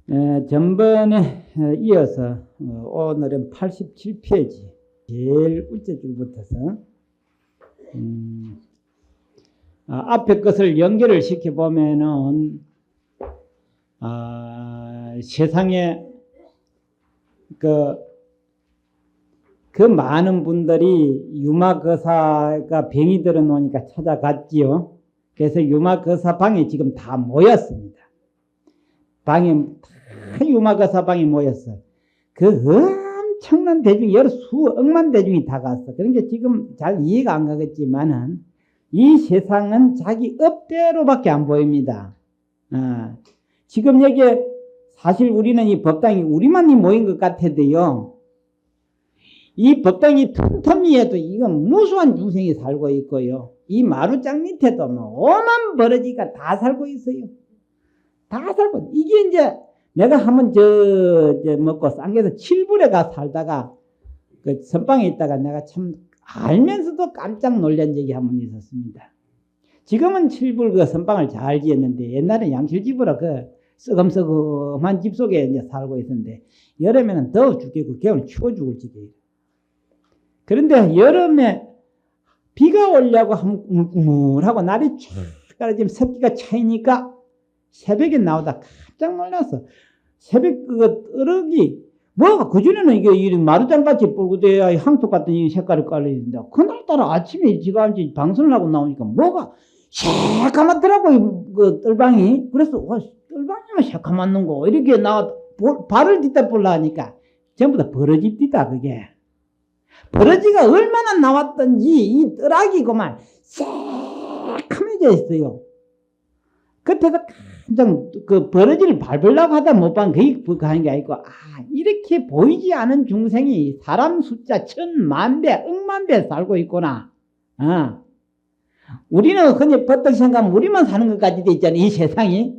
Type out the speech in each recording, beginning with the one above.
전번에 이어서 오늘은 87페이지 제일 우째 줄부터서 앞에 것을 연결을 시켜보면은 세상에 그 많은 분들이 유마거사가 병이 들어놓으니까 찾아갔지요. 그래서 유마거사 방에 지금 다 모였습니다. 방에 다 유마거사 방에 모였어. 그 엄청난 대중이 여러 수억만 대중이 다 갔어. 그러니까 지금 잘 이해가 안 가겠지만은 이 세상은 자기 업대로밖에 안 보입니다. 지금 여기에 사실 우리는 이 법당이 우리만이 모인 것 같아도요. 이 법당이 틈틈이에도 이건 무수한 중생이 살고 있고요. 이 마루장 밑에도 뭐 오만 버러지가 다 살고 있어요. 다 살고. 이게 이제 내가 한번 먹고 쌍계에서 7불에 가 살다가 그 선방에 있다가 내가 참 알면서도 깜짝 놀란 적이 한 번 있었습니다. 지금은 7불 그 선방을 잘 지었는데 옛날에 양실집으로 그 썩음썩음한 집 속에 이제 살고 있었는데 여름에는 더워 죽겠고 겨울은 추워 죽을 지경이에요. 그런데 여름에 비가 오려고 하면 우물우물하고 날이 쫙 지금 습기가 차이니까 새벽에 나오다 깜짝 놀랐어. 새벽 그 뜨럭이 뭐가 그전에는 이게 마루장같이 뿔구대야 항토 같은 이 색깔이 깔려있는데 그날따라 아침에 일찌감치 방송을 하고 나오니까 뭐가 새까맣더라고 그 뜰방이. 그래서 뜰방이면 새까맣는거 이렇게 발을 딛다 볼라 하니까 전부 다 버러지 띠다. 그게 버러지가 얼마나 나왔던지 이 뜰악이고만 새카매져 있어요. 그때도 깜짝 그 버러지를 밟으려고 하다 못 본 그게 하는 게 아니고 이렇게 보이지 않은 중생이 사람 숫자 1000만배 억만배 살고 있구나. 우리는 그냥 버떡 생각하면 우리만 사는 것까지 돼 있잖아요. 이 세상이.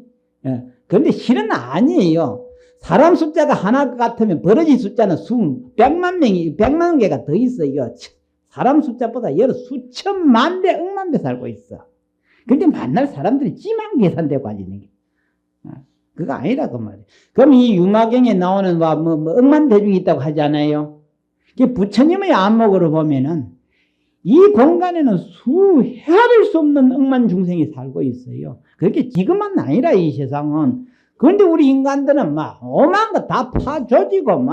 그런데 실은 아니에요. 사람 숫자가 하나 같으면 버러지 숫자는 100만 개가 더 있어요. 사람 숫자보다 여러 수천만 배, 억만 배 살고 있어. 근데 만날 사람들이 찜한 계산되고 앉는 게. 그거 아니라 그 말이에요. 그럼 이 유마경에 나오는 억만 대중이 있다고 하잖아요. 부처님의 안목으로 보면은 이 공간에는 헤아릴 수 없는 억만 중생이 살고 있어요. 그렇게 지금만 아니라 이 세상은. 그런데 우리 인간들은 오만 거 다 파조지고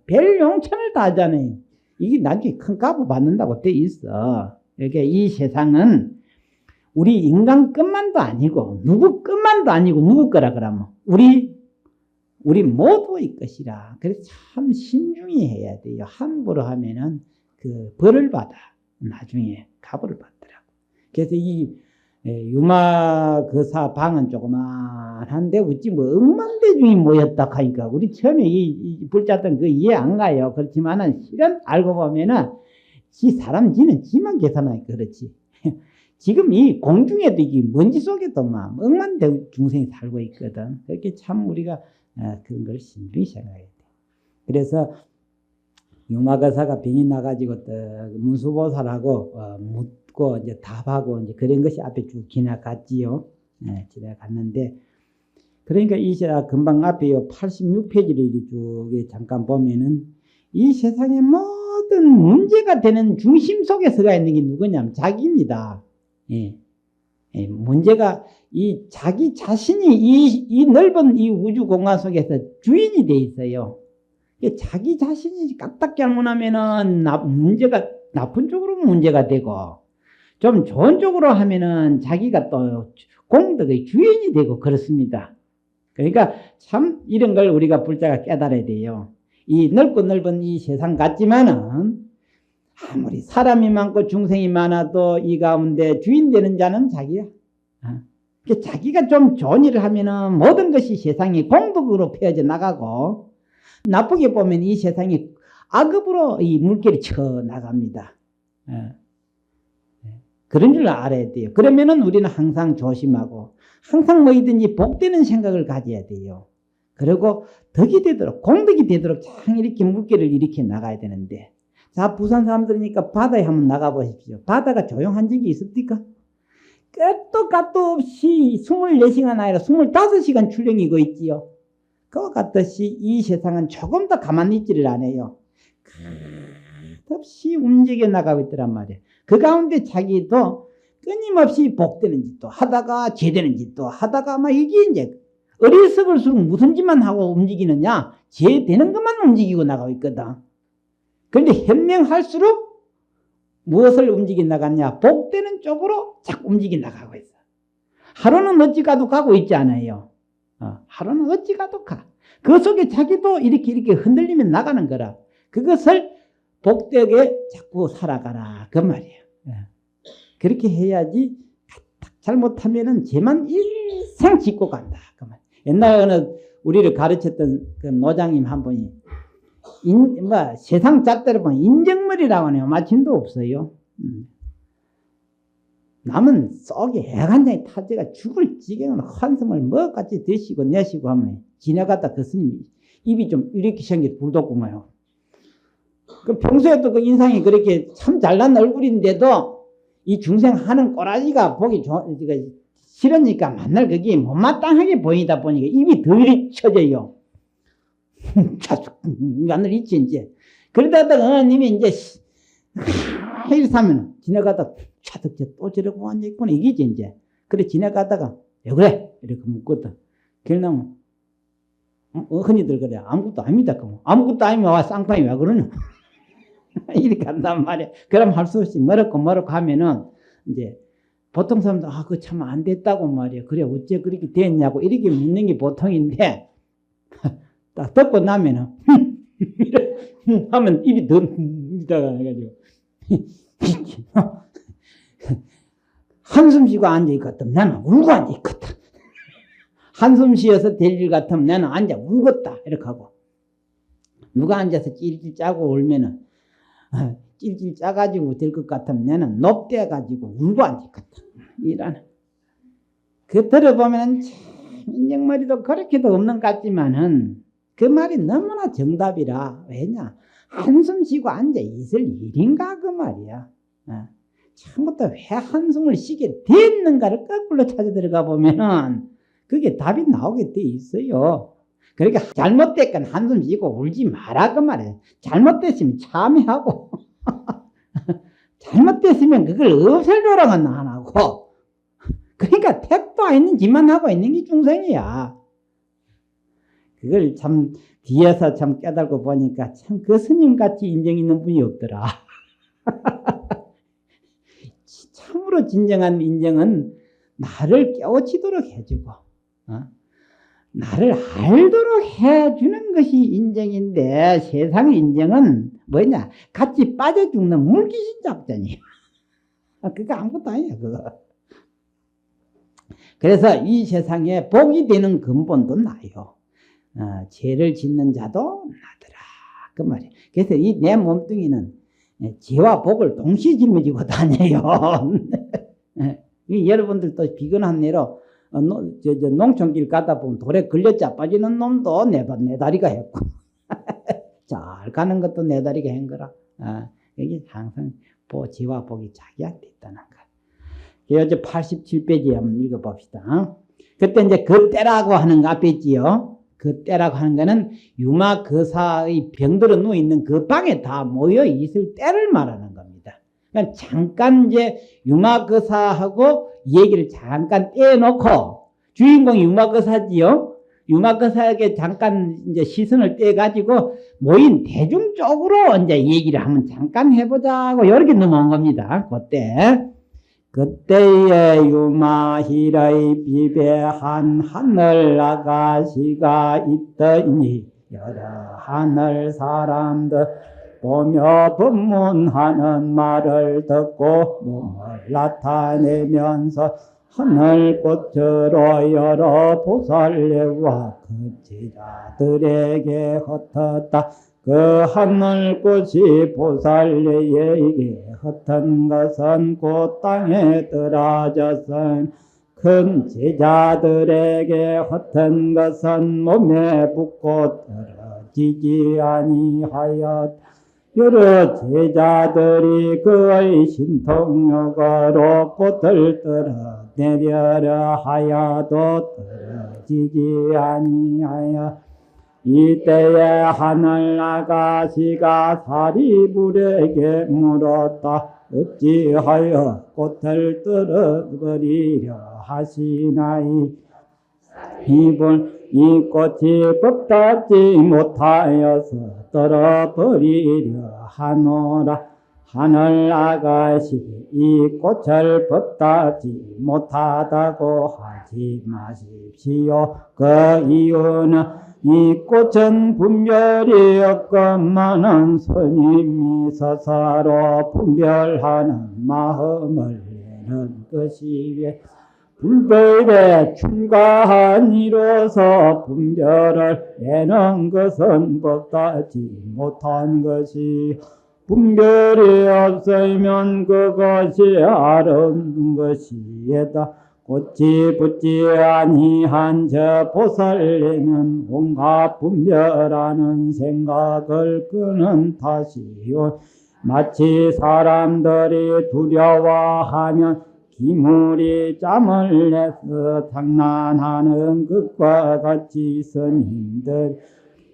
별 용천을 다 하잖아요. 이게 나중에 큰 값을 받는다고 돼 있어. 이렇게 이 세상은 우리 인간 것만도 아니고 누구 것만도 아니고 누구 거라 그러면 우리 모두의 것이라. 그래서 참 신중히 해야 돼요. 함부로 하면은 그 벌을 받아. 나중에 값을 받더라고. 그래서 이 유마거사 방은 조그만한데 어찌 억만대중이 모였다 하니까 우리 처음에 이 불자들은 그 이해 안 가요. 그렇지만은 실은 알고 보면은 사람 지는 지만 계산하니까 그렇지. 지금 이 공중에도 이 먼지 속에도 억만 중생이 살고 있거든. 그렇게 참 우리가 그런 걸 신중히 생각해야 돼. 그래서 유마거사가 병이 나가지고 문수보살하고 묻고 이제 답하고 이제 그런 것이 앞에 쭉 지나갔지요. 지나갔는데 그러니까 이 금방 앞에 86페이지를 쭉 잠깐 보면은 이 세상의 모든 문제가 되는 중심 속에 서가 있는 게 누구냐면 자기입니다. 문제가 이 자기 자신이 이 넓은 이 우주 공간 속에서 주인이 돼 있어요. 자기 자신이 까딱 잘못하면은 문제가 나쁜 쪽으로 문제가 되고 좀 좋은 쪽으로 하면은 자기가 또 공덕의 주인이 되고 그렇습니다. 그러니까 참 이런 걸 우리가 불자가 깨달아야 돼요. 이 넓고 넓은 이 세상 같지만은 아무리 사람이 많고 중생이 많아도 이 가운데 주인 되는 자는 자기야. 자기가 좀 좋은 일을 하면은 모든 것이 세상이 공덕으로 펴져 나가고 나쁘게 보면 이 세상이 악업으로 이 물결이 쳐 나갑니다. 그런 줄 알아야 돼요. 그러면은 우리는 항상 조심하고 항상 뭐이든지 복되는 생각을 가져야 돼요. 그리고 덕이 되도록 공덕이 되도록 참 이렇게 물결을 이렇게 나가야 되는데 자 부산 사람들이니까 바다에 한번 나가보십시오. 바다가 조용한 적이 있습니까? 끝도 값도 없이 24시간 아니라 25시간 출렁이고 있지요. 그와 같듯이 이 세상은 조금 더 가만히 있지를 않아요. 끝없이 움직여 나가고 있더란 말이에요. 그 가운데 자기도 끊임없이 복되는 짓도 하다가 죄되는 짓도 하다가 막 이게 이제 어리석을수록 무슨 짓만 하고 움직이느냐? 죄되는 것만 움직이고 나가고 있거든. 그런데 현명할수록 무엇을 움직여 나갔냐? 복되는 쪽으로 자꾸 움직여 나가고 있어. 하루는 어찌 가도 가고 있지 않아요. 하루는 어찌 가도 가. 그 속에 자기도 이렇게 흔들리면 나가는 거라. 그것을 복되게 자꾸 살아가라. 그 말이에요. 그렇게 해야지 잘못하면은 죄만 일생 짓고 간다. 그 말. 옛날에 우리를 가르쳤던 그 노장님 한 분이 세상 잣대로 보면 인정머리라고 하네요. 마침도 없어요. 남은 속에 해간장에 타제가 죽을 지경으로 한숨을 뭐같이 드시고 내쉬고 하면 지나가다 그 스님이 입이 좀 이렇게 생겨 불돋구만요. 그 평소에도 그 인상이 그렇게 참 잘난 얼굴인데도 이 중생 하는 꼬라지가 보기 싫으니까 만날 그게 못마땅하게 보이다 보니까 입이 더 이리 쳐져요. 마늘 있지 이제. 그러다가 어님이 이제 이렇다면 지나가다 차득 또 저러고 앉아있구나 이기지 이제. 그래 지나가다가 왜 그래? 이렇게 묻거든. 그러면 흔히들 그래 아무것도 아닙니다. 아무것도 아니면 와 쌍판이 왜 그러냐? 이렇게 한단 말이야. 그럼 할 수 없이 뭐라고 하면은 이제 보통 사람들 그거 참 안 됐다고 말이야. 그래 어째 그렇게 됐냐고 이렇게 묻는 게 보통인데 딱 듣고 나면은 하면 입이 더 이다가 해가지고 한숨 쉬고 앉아있거든. 나는 울고 앉아있거든. 한숨 쉬어서 될 일 같으면 나는 앉아 울겠다 이렇게 하고 누가 앉아서 찔찔 짜고 울면은 찔찔 짜가지고 될 것 같으면 나는 높대가지고 울고 앉아있거든. 이라는 그 들어보면 인정머리도 그렇게도 없는 것 같지만은 그 말이 너무나 정답이라. 왜냐? 한숨 쉬고 앉아 있을 일인가 그 말이야. 처음부터 왜 한숨을 쉬게 됐는가를 거꾸로 찾아 들어가 보면은 그게 답이 나오게 돼 있어요. 그러니까 잘못됐건 한숨 쉬고 울지 마라 그 말이야. 잘못됐으면 참회하고 잘못됐으면 그걸 없애줘라고는 안 하고. 그러니까 택도 안 있는 짓만 하고 있는 게 중생이야. 그걸 참 뒤에서 참 깨달고 보니까 참 그 스님같이 인정 있는 분이 없더라. 참으로 진정한 인정은 나를 깨우치도록 해주고 나를 알도록 해주는 것이 인정인데 세상 인정은 뭐냐? 같이 빠져 죽는 물귀신 작전이야. 그거 아무것도 아니야 그거. 그래서 이 세상에 복이 되는 근본도 나요. 죄를 짓는 자도 나더라 그 말이에요. 그래서 이 내 몸뚱이는 죄와 복을 동시에 짊어지고 다녀요. 여러분들도 비근한 예로 농촌길 가다 보면 돌에 걸려 자빠지는 놈도 내 다리가 했고 잘 가는 것도 내 다리가 한 거라. 이게 항상 죄와 복이 자기한테 있다는 거야. 이제 87페이지 한번 읽어봅시다. 그때 이제 그 때라고 하는 거 앞에 있지요. 그 때라고 하는 거는 유마거사의 병들어 누워 있는 그 방에 다 모여 있을 때를 말하는 겁니다. 그러니까 잠깐 이제 유마거사하고 얘기를 잠깐 떼놓고 주인공이 유마거사지요. 유마거사에게 잠깐 이제 시선을 떼가지고 모인 대중 쪽으로 이제 얘기를 한번 잠깐 해보자고 이렇게 넘어온 겁니다. 그때에 유마힐의 비배한 하늘 아가씨가 있더니 여러 하늘 사람들 보며 법문하는 말을 듣고 몸을 나타내면서 하늘꽃으로 여러 보살례와 그 제자들에게 흩었다. 그 하늘꽃이 보살례에게 흩은 것은 곧 땅에 떨어졌은 큰 제자들에게 흩은 것은 몸에 붙고 떨어지지 아니하였. 여러 제자들이 그의 신통력으로 꽃을 떨어내려라 하여도 떨어지지 아니하여 이때에 하늘 아가씨가 사리불에게 물었다. 어찌하여 꽃을 떨어버리려 하시나이. 이분 이 꽃이 법답지 못하여서 떨어버리려 하노라. 하늘 아가씨 이 꽃을 법답지 못하다고 하지 마십시오. 그 이유는 이 꽃은 분별이 없건만은 스님이 스스로 분별하는 마음을 내는 것이에 불법에 출가한 이로서 분별을 내는 것은 법답지 못한 것이 분별이 없으면 그것이 아름다운 것이다. 꽃이 붙지 아니한 저 보살에는 온갖 분별하는 생각을 끄는 탓이요. 마치 사람들이 두려워하면 기물이 짬을 내서 장난하는 것과 같이 스님들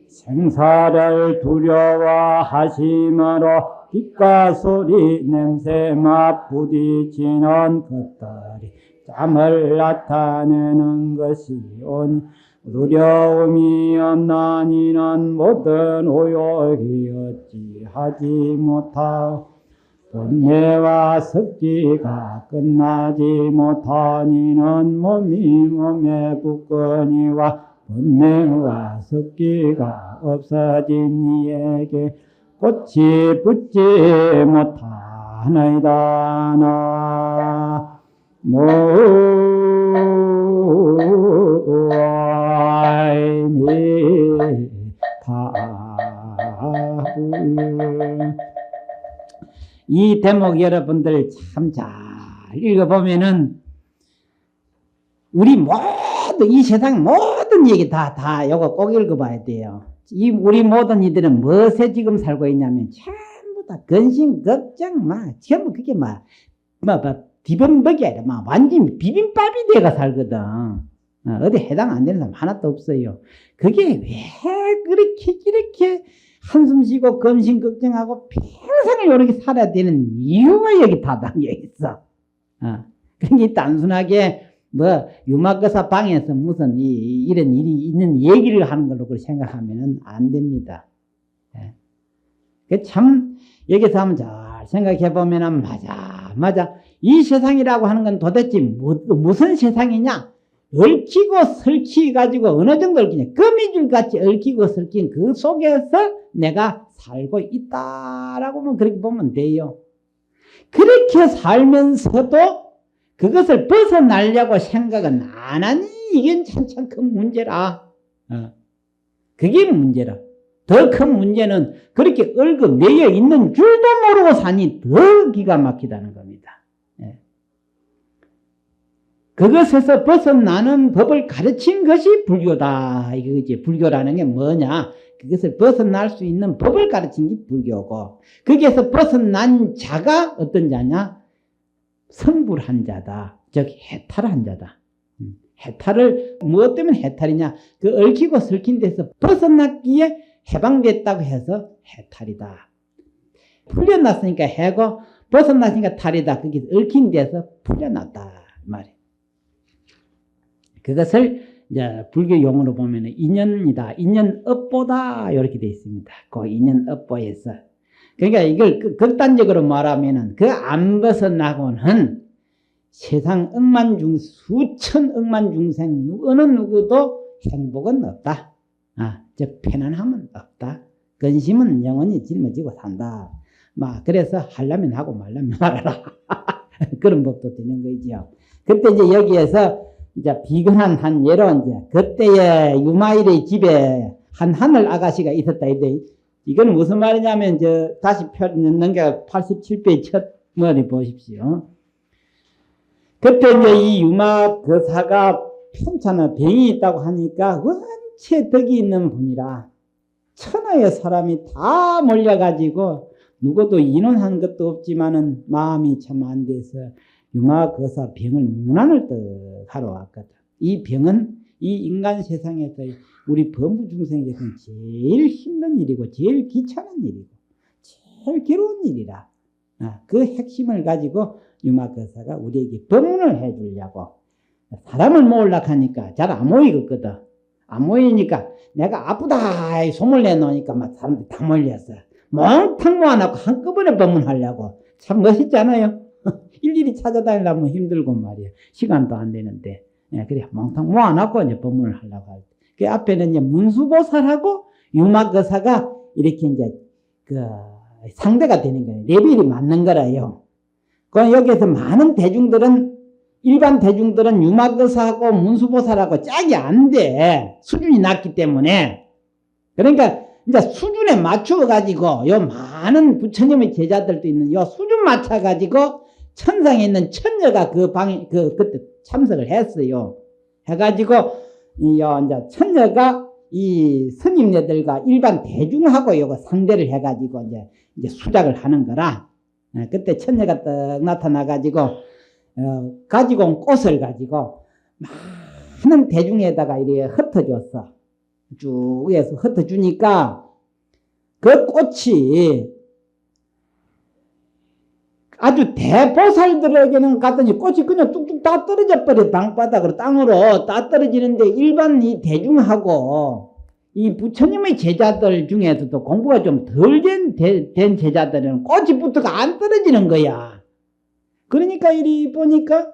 생사를 두려워하심으로 빛과 소리 냄새 맛 부딪히는 것들이 짬을 나타내는 것이오니 두려움이 없나니는 모든 오욕이 어찌하지 못하오. 번뇌와 습기가 끝나지 못하니는 몸이 몸에 붙거니와 번뇌와 습기가 없어진 이에게 꽃이 붙지 못하나이다. 이 대목 여러분들 참 잘 읽어보면은 우리 모든 이 세상 모든 얘기 다 요거 꼭 읽어봐야 돼요. 이 우리 모든 이들은 무엇에 지금 살고 있냐면 전부 다 근심 걱정 전부 그게 비범벅이 아니라 완전 비빔밥이 돼가 살거든. 어디 해당 안 되는 사람 하나도 없어요. 그게 왜 이렇게 한숨 쉬고 근심 걱정하고 평생을 이렇게 살아야 되는 이유가 여기 다 담겨 있어. 그러니까 단순하게 유마거사 방에서 무슨 이런 일이 있는 얘기를 하는 걸로 생각하면 안 됩니다. 참 여기서 한번 잘 생각해 보면 맞아. 이 세상이라고 하는 건 도대체 무슨 세상이냐? 얽히고 설키 가지고 어느 정도 얽히냐? 거미줄 같이 얽히고 설킨 그 속에서 내가 살고 있다라고만 그렇게 보면 돼요. 그렇게 살면서도 그것을 벗어나려고 생각은 안 하니 이게 참 큰 문제라. 그게 문제라. 더 큰 문제는 그렇게 매여 있는 줄도 모르고 사니 더 기가 막히다는 겁니다. 그것에서 벗어나는 법을 가르친 것이 불교다. 이거지. 불교라는 게 뭐냐? 그것을 벗어날 수 있는 법을 가르친 게 불교고, 거기에서 벗어난 자가 어떤 자냐? 성불한 자다. 즉 해탈한 자다. 해탈을 무엇 때문에 해탈이냐? 그 얽히고 설킨 데서 벗어났기에 해방됐다고 해서 해탈이다. 풀려났으니까 해고 벗어났으니까 탈이다. 그게 얽힌 데서 풀려났다 말이에요. 그것을 이제 불교 용어로 보면 인연이다. 인연업보다 이렇게 되어 있습니다. 그 인연업보에서. 그러니까 이걸 극단적으로 말하면은 그 안 벗어나고는 세상 수천 억만 중생 어느 누구도 행복은 없다. 즉 편안함은 없다. 근심은 영원히 짊어지고 산다. 그래서 하려면 하고 말려면 말아라. 그런 법도 되는 거죠. 그때 이제 여기에서 이제 비근한 한 예로 이제 그때에 유마일의 집에 한 하늘 아가씨가 있었다. 이건 무슨 말이냐면 다시 넘겨 87페이지 첫 머리 보십시오. 그때 이제 이 유마 거사가 편찮아 병이 있다고 하니까 원체 덕이 있는 분이라 천하의 사람이 다 몰려가지고 누구도 인원한 것도 없지만은 마음이 참 안 돼서 유마 거사 병을 문안을 떡 하러 왔거든. 이 병은 이 인간 세상에서 우리 범부 중생에게는 제일 힘든 일이고 제일 귀찮은 일이고 제일 괴로운 일이라 그 핵심을 가지고 유마거사가 우리에게 법문을 해주려고 사람을 모으려고 하니까 잘 안 모이거든. 안 모이니까 내가 아프다 소문 내놓으니까 막 사람들이 다 몰렸어. 몽탕 모아놓고 한꺼번에 법문하려고 참 멋있잖아요. 일일이 찾아다니려면 힘들고 말이야. 시간도 안 되는데. 그래 몽탕 모아놓고 이제 법문을 하려고 할 때. 그 앞에는 이제 문수보살하고 유마거사가 이렇게 이제 그 상대가 되는 거예요. 레벨이 맞는 거라요. 그 여기에서 많은 대중들은 일반 대중들은 유마거사하고 문수보살하고 짝이 안 돼. 수준이 낮기 때문에. 그러니까 이제 수준에 맞춰 가지고 요 많은 부처님의 제자들도 있는 요 수준 맞춰 가지고 천상에 있는 천녀가 그 방에 그때 참석을 했어요. 해가지고 요 이제 천녀가 이 스님네들과 일반 대중하고 요거 상대를 해가지고 이제 수작을 하는 거라. 그때 천녀가 딱 나타나가지고 가지고 온 꽃을 가지고 많은 대중에다가 이렇게 흩어줬어. 쭉 위에서 흩어주니까 그 꽃이 아주 대보살들에게는 갔더니 꽃이 그냥 뚝뚝 다 떨어져 버려. 방바닥으로 땅으로 다 떨어지는데 일반 이 대중하고 이 부처님의 제자들 중에서도 공부가 좀 덜 된 제자들은 꽃이 붙어가 안 떨어지는 거야. 그러니까 이리 보니까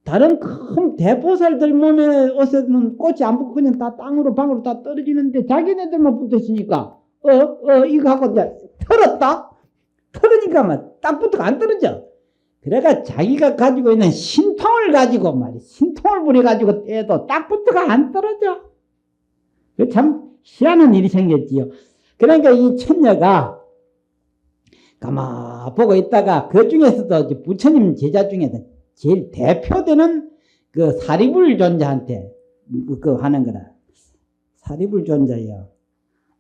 다른 큰 대보살들 몸에 옷에는 꽃이 안 붙고 그냥 다 땅으로 방으로 다 떨어지는데 자기네들만 붙었으니까 이거 하고 이제 털었다. 털으니까 막 딱 붙어가 안 떨어져. 그래가 자기가 가지고 있는 신통을 가지고 말이야. 신통을 부려가지고 떼도 딱 붙어가 안 떨어져. 참 희한한 일이 생겼지요. 그러니까 이 천녀가 가만 보고 있다가 그 중에서도 부처님 제자 중에서 제일 대표되는 그 사리불존자한테 그 하는 거라. 사리불존자야.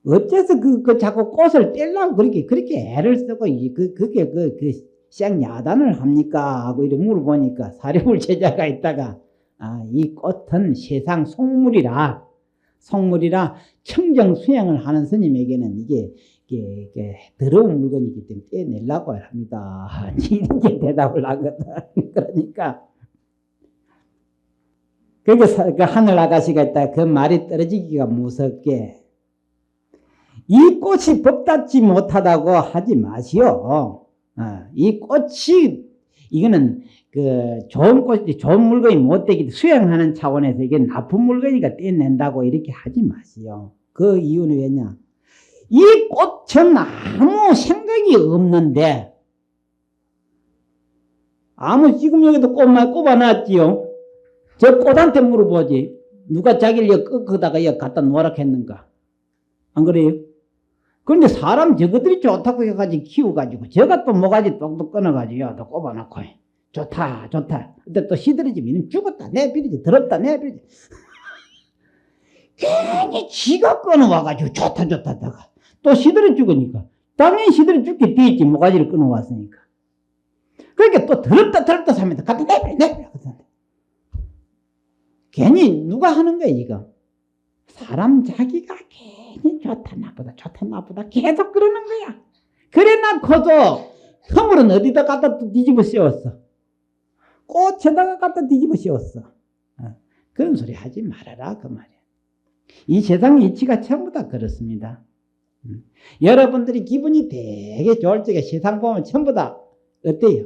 어째서 그 자꾸 꽃을 떼려고 그렇게 애를 쓰고 그게 쌩 야단을 합니까? 하고 이렇게 물어보니까 사리불 제자가 있다가 이 꽃은 세상 속물이라 청정 수행을 하는 스님에게는 이게 더러운 물건이기 때문에 떼내려고 합니다. 이렇게 대답을 하거든. 그러니까 그 하늘 아가씨가 있다. 그 말이 떨어지기가 무섭게 이 꽃이 법답지 못하다고 하지 마시오. 이 꽃이 이거는 그 좋은 꽃이 좋은 물건이 못 되기 수행하는 차원에서 이게 나쁜 물건이니까 떼낸다고 이렇게 하지 마시오. 그 이유는 왜냐? 이 꽃은 아무 생각이 없는데 지금 여기도 꽃만 꼽아놨지요. 저 꽃한테 물어보지. 누가 자기를 끄다가 여기 갖다 놓으라 했는가? 안 그래요? 그런데 사람 저것들이 좋다고 해가지고 키워가지고 저가 또 모가지 똑똑 끊어가지고 또 꼽아놓고 좋다. 근데 또 시들어지면 죽었다 내버리지 더럽다 내버리지. 괜히 지가 끊어와가지고 좋다 하다가 또 시들어 죽으니까 당연히 시들어 죽게 되있지. 모가지를 끊어왔으니까. 그러니까 또 더럽다 하면서 갖다 내버려. 괜히 누가 하는 거야 이거. 사람 자기가 괜히 좋다 나쁘다 계속 그러는 거야. 그래 놓고도 허물은 어디다 갖다 또 뒤집어 씌웠어. 꽃에다가 갖다 뒤집어 씌웠어. 그런 소리 하지 말아라 그 말이야. 이 세상 이치가 전부 다 그렇습니다. 여러분들이 기분이 되게 좋을 적에 세상 보면 전부 다 어때요?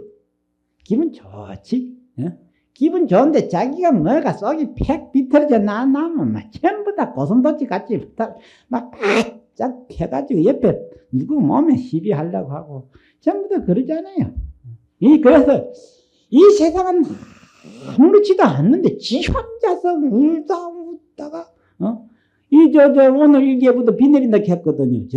기분 좋지? 기분 좋은데 자기가 뭐가 속이 팩 비틀어져 나면 막 전부 다 고슴도치 같이 막 바짝 펴가지고 옆에 누구 몸에 시비하려고 하고 전부 다 그러잖아요. 그래서 이 세상은 아무렇지도 않는데 지 혼자서 울다가 오늘 일기예보도 비 내린다 했거든요.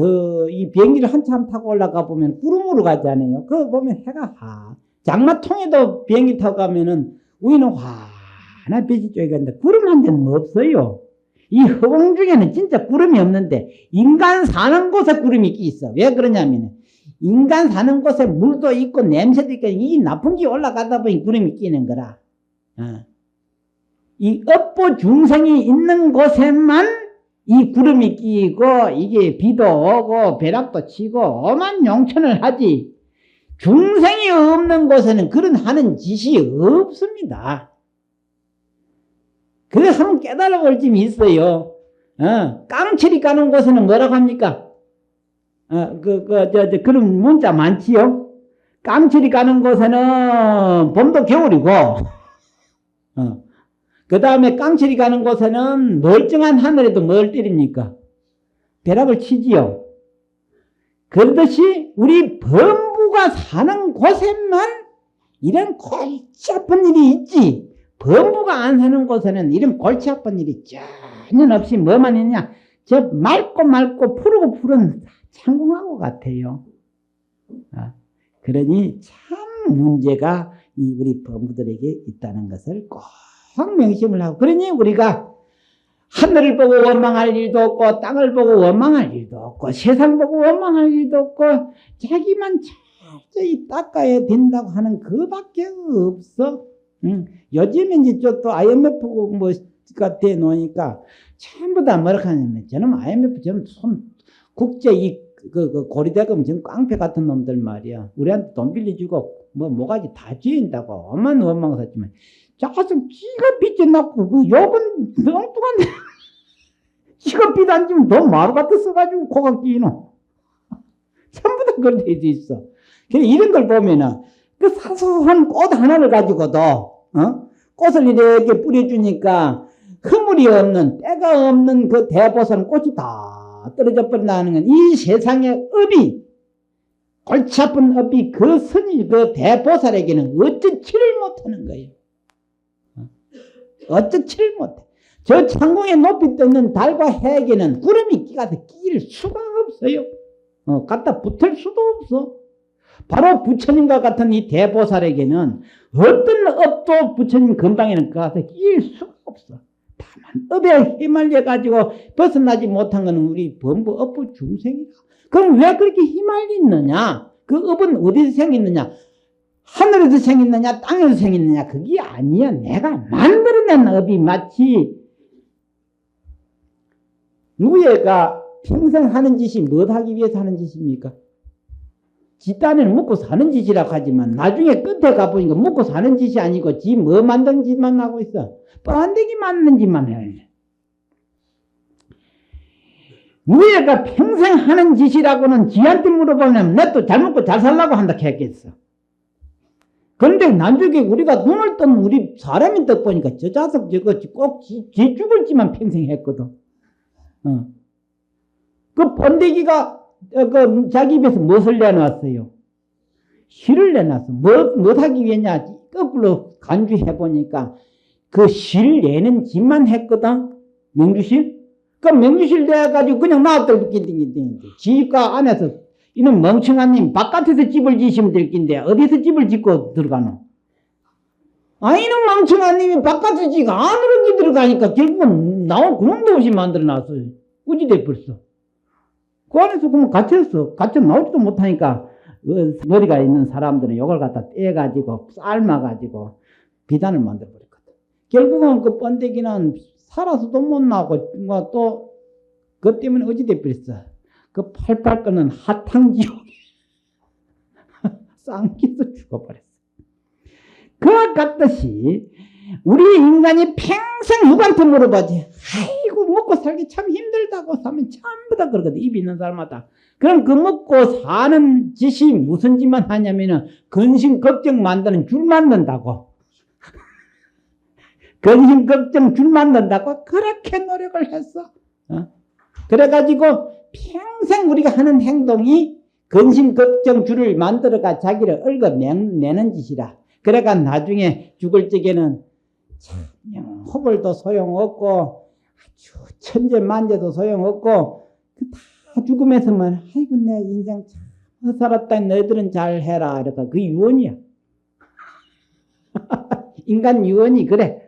이 비행기를 한참 타고 올라가 보면 구름으로 가잖아요. 그거 보면 해가 장마통에도 비행기 타고 가면은 위는 환한 빛이 쪼이는데 구름 한 개는 없어요. 이 허공 중에는 진짜 구름이 없는데 인간 사는 곳에 구름이 있어. 왜 그러냐면 인간 사는 곳에 물도 있고 냄새도 있고 이 나쁜 기 올라가다 보니 구름이 끼는 거라. 이 업보 중생이 있는 곳에만 이 구름이 끼고 이게 비도 오고 벼락도 치고 오만 용천을 하지 중생이 없는 곳에는 그런 하는 짓이 없습니다. 그래서 한번 깨달아 볼 점이 있어요. 깡칠이 까는 곳에는 뭐라고 합니까? 그런 문자 많지요? 깡칠이 까는 곳에는 봄도 겨울이고, 그 다음에 깡칠이 가는 곳에는 멀쩡한 하늘에도 뭘 때립니까? 벼락을 치지요. 그러듯이 우리 범부가 사는 곳에만 이런 골치 아픈 일이 있지, 범부가 안 사는 곳에는 이런 골치 아픈 일이 전혀 없이 뭐만 있냐? 저 맑고 푸르고 창궁하고 같아요. 그러니 참 문제가 우리 범부들에게 있다는 것을 꼭 명심을 하고, 그러니 우리가 하늘을 보고 원망할 일도 없고 땅을 보고 원망할 일도 없고 세상 보고 원망할 일도 없고 자기만 철저히 닦아야 된다고 하는 그밖에 없어. 요즘에 이제 또 IMF고 뭐가 돼 놓으니까 전부 다 뭐라 하냐면, 저는 IMF 저는 국제 그 고리대금 지금 깡패 같은 놈들 말이야. 우리한테 돈 빌려주고 뭐가지 다 쥐인다고 엄한 원망을 했지만, 자식 지가 빚져 낳고 그 욕은 엉뚱한데 지가 빚 안 지면 너 마루 갖다 써가지고 코가 끼노. 전부 다 그런 데 있어. 이런 걸 보면은 그 사소한 꽃 하나를 가지고도 꽃을 이렇게 뿌려주니까 흐물이 없는 때가 없는 그 대보살은 꽃이 다 떨어져 버린다는 건 이 세상의 업이, 골치 아픈 업이 그 스님 그 대보살에게는 어쩌지를 못하는 거예요. 어쩌지를 못해. 저 창공에 높이 떠있는 달과 해에게는 구름이 끼가서 끼일 수가 없어요. 갖다 붙을 수도 없어. 바로 부처님과 같은 이 대보살에게는 어떤 업도 부처님 근방에는 가서 끼일 수가 없어. 다만 업에 휘말려가지고 벗어나지 못한 것은 우리 범부 업부 중생이다. 그럼 왜 그렇게 휘말리느냐? 그 업은 어디서 생겼느냐? 하늘에서 생겼느냐 땅에서 생겼느냐? 그게 아니야. 내가 만들어낸 업이 마치 누구가 평생 하는 짓이 뭘 하기 위해서 하는 짓입니까? 지 딴에는 먹고 사는 짓이라고 하지만 나중에 끝에 가보니까 먹고 사는 짓이 아니고 지 뭐 만든 짓만 하고 있어. 뻔데기 만드는 짓만 해. 누구가 평생 하는 짓이라고는 지한테 물어보면 내 또 잘 먹고 잘 살라고 한다 했겠어. 그런데 나중에 우리가 눈을 뜨면 우리 사람인 듯 보니까 저 자석 저거 꼭 지 죽을 짓만 평생 했거든. 그 번데기가 자기 입에서 무엇을 내놨어요? 실을 내놨어. 뭐 하기 위해냐? 거꾸로 간주해보니까 그 실 내는 짓만 했거든. 명주실? 그 명주실 내가지고 그냥 나왔더니 지가 안에서 이놈 멍청한 님 바깥에서 집을 지시면 될 낀데 어디서 집을 짓고 들어가노? 이놈 멍청한 님이 바깥에서 지가 안으로 들어가니까 결국은 나온 구멍도 없이 만들어놨어요. 우지대 벌써. 그 안에서 그러면 갇혔어. 갇혀 나오지도 못하니까 머리가 있는 사람들은 이걸 갖다 떼가지고 삶아가지고 비단을 만들어버렸거든. 결국은 그 번데기는 살아서도 못 나오고 또 그것 때문에 어지대 버렸어. 그 팔팔 끓는 핫탕지옥에 쌍기서 죽어버렸어. 그와 같듯이 우리 인간이 평생 누구한테 물어보지? 아이고 먹고 살기 참 힘들다고 하면 전부 다 그러거든. 입이 있는 사람마다. 그럼 그 먹고 사는 짓이 무슨 짓만 하냐면은 근심 걱정 만드는 줄 만든다고. 근심 걱정 줄 만든다고 그렇게 노력을 했어. 그래가지고 평생 우리가 하는 행동이 근심 걱정 줄을 만들어가 자기를 얽어내는 짓이라. 그래가 나중에 죽을 적에는 참 호벌도 소용없고 아주 천재만재도 소용없고 다 죽음에서만 아이고 내 인생 참 살았다 너희들은 잘해라. 이러니까 그 유언이야. 인간 유언이 그래.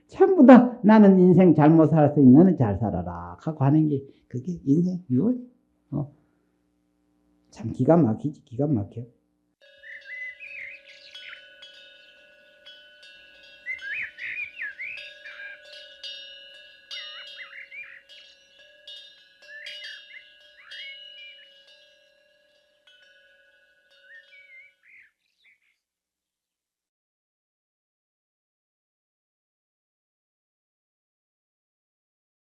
전부 다 나는 인생 잘못 살았으니 너는 잘 살아라 하고 하는 게 그게 인생 유언. 참 기가 막히지. 기가 막혀.